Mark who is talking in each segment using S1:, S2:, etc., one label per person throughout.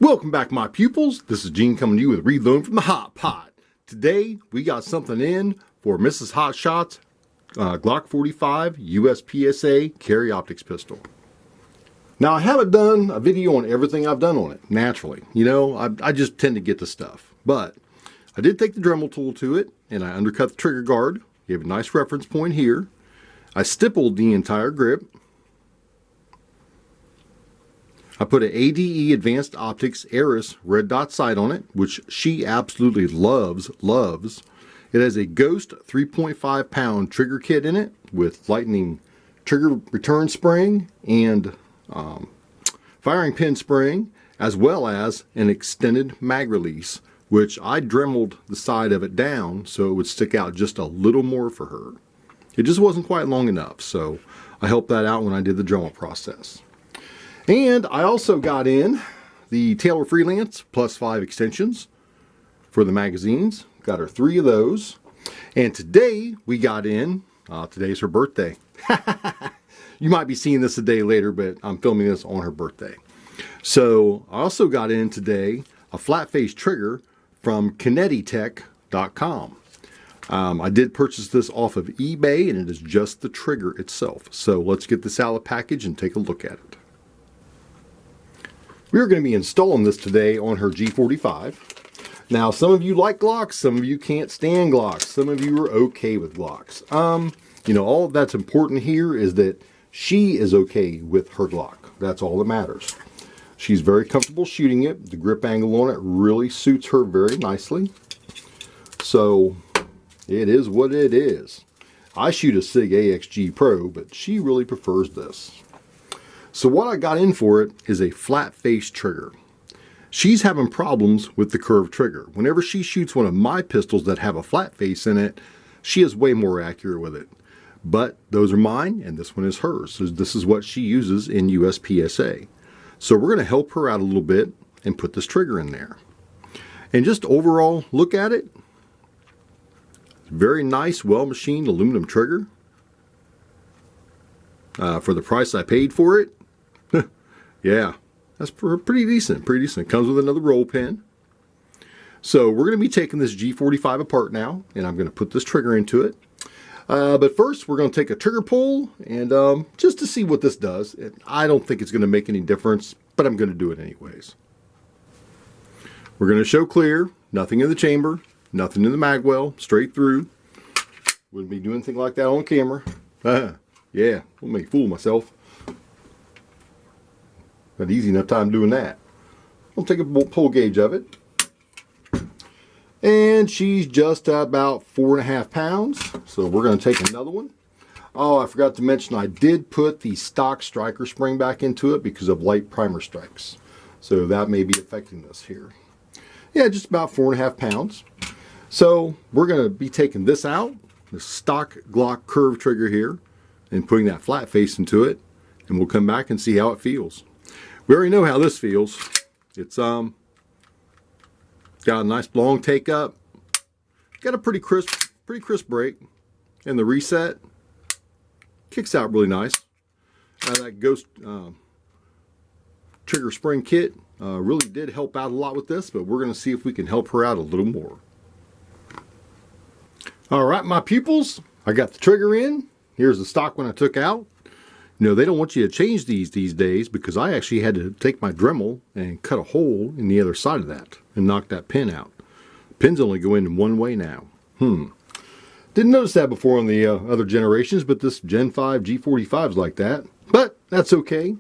S1: Welcome back, my pupils. This is Gene coming to you with Reloading from the Hot Pot. Today, we got something in for Mrs. Hotshot's Glock 45 USPSA carry optics pistol. Now, I haven't done a video on everything I've done on it, naturally. You know, I just tend to get the stuff. But I did take the Dremel tool to it, and I undercut the trigger guard. Gave a nice reference point here. I stippled the entire grip. I put an ADE Advanced Optics Eris red dot sight on it, which she absolutely loves. It has a Ghost 3.5 pound trigger kit in it with lightning trigger return spring and firing pin spring, as well as an extended mag release, which I dremeled the side of it down so it would stick out just a little more for her. It just wasn't quite long enough, so I helped that out when I did the Dremel process. And I also got in the Taylor Freelance +5 extensions for the magazines. Got her 3 of those. And today we got in, today's her birthday. You might be seeing this a day later, but I'm filming this on her birthday. So I also got in today a flat face trigger from KinetiTech.com. I did purchase this off of eBay, and it is just the trigger itself. So let's get this out of the package and take a look at it. We're going to be installing this today on her G45. Now, some of you like Glocks, some of you can't stand Glocks, some of you are okay with Glocks. You know, all that's important here is that she is okay with her Glock. That's all that matters. She's very comfortable shooting it. The grip angle on it really suits her very nicely. So, it is what it is. I shoot a SIG AXG Pro, but she really prefers this. So what I got in for it is a flat face trigger. She's having problems with the curved trigger. Whenever she shoots one of my pistols that have a flat face in it, she is way more accurate with it. But those are mine, and this one is hers. So this is what she uses in USPSA. So we're going to help her out a little bit and put this trigger in there. And just overall look at it. Very nice, well-machined aluminum trigger. For the price I paid for it, yeah, that's pretty decent. It comes with another roll pin. So we're going to be taking this G45 apart now, and I'm going to put this trigger into it. But first, we're going to take a trigger pull, and just to see what this does. I don't think it's going to make any difference, but I'm going to do it anyways. We're going to show clear, nothing in the chamber, nothing in the mag well, straight through. Wouldn't be doing anything like that on camera. Yeah, don't make a fool of myself. Not easy enough time doing that. I'll take a pull gauge of it. And she's just about 4.5 pounds. So we're going to take another one. Oh, I forgot to mention I did put the stock striker spring back into it because of light primer strikes. So that may be affecting this here. Yeah, just about 4.5 pounds. So we're going to be taking this out, the stock Glock curve trigger here, and putting that flat face into it, and we'll come back and see how it feels. We already know how this feels. It's got a nice long take up, got a pretty crisp break, and the reset kicks out really nice. That Ghost trigger spring kit really did help out a lot with this, but we're going to see if we can help her out a little more. All right, my pupils, I got the trigger in. Here's the stock one I took out. You know, they don't want you to change these days because I actually had to take my Dremel and cut a hole in the other side of that and knock that pin out. Pins only go in one way now. Didn't notice that before on the other generations, but this Gen 5 G45 is like that. But that's okay.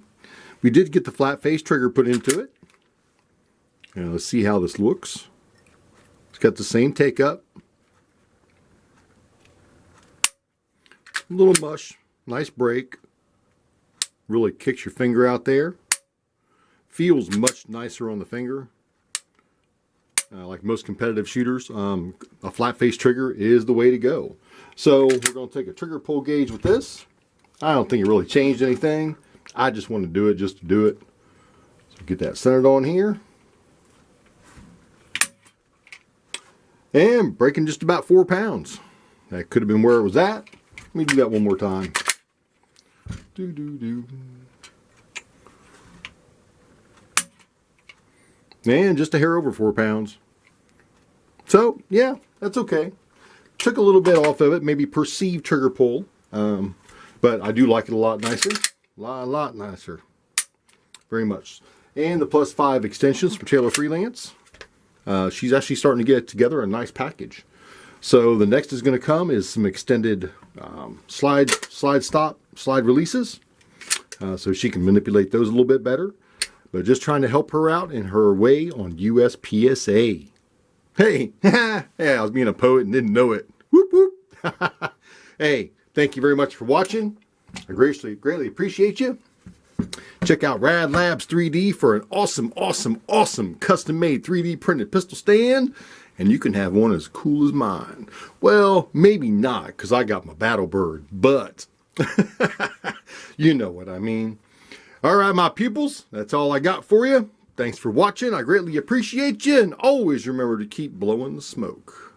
S1: We did get the flat face trigger put into it. Now let's see how this looks. It's got the same take up. A little mush, nice break. Really kicks your finger out there. Feels much nicer on the finger. Like most competitive shooters, a flat face trigger is the way to go. So we're going to take a trigger pull gauge with this. I don't think it really changed anything. I just want to do it just to do it. So get that centered on here. And breaking just about 4 pounds. That could have been where it was at. Let me do that one more time. And just a hair over 4 pounds. So, yeah, that's okay. Took a little bit off of it, maybe perceived trigger pull. But I do like it a lot nicer. A lot nicer. Very much. And the +5 extensions from Taylor Freelance. She's actually starting to get together a nice package. So the next is going to come is some extended slide releases. So she can manipulate those a little bit better. But just trying to help her out in her way on USPSA. Hey, yeah, I was being a poet and didn't know it. Whoop, whoop. Hey, thank you very much for watching. I greatly appreciate you. Check out Rad Labs 3D for an awesome custom-made 3D printed pistol stand. And you can have one as cool as mine. Well, maybe not, because I got my Battle Bird, but you know what I mean. All right, my pupils, that's all I got for you. Thanks for watching. I greatly appreciate you, and always remember to keep blowing the smoke.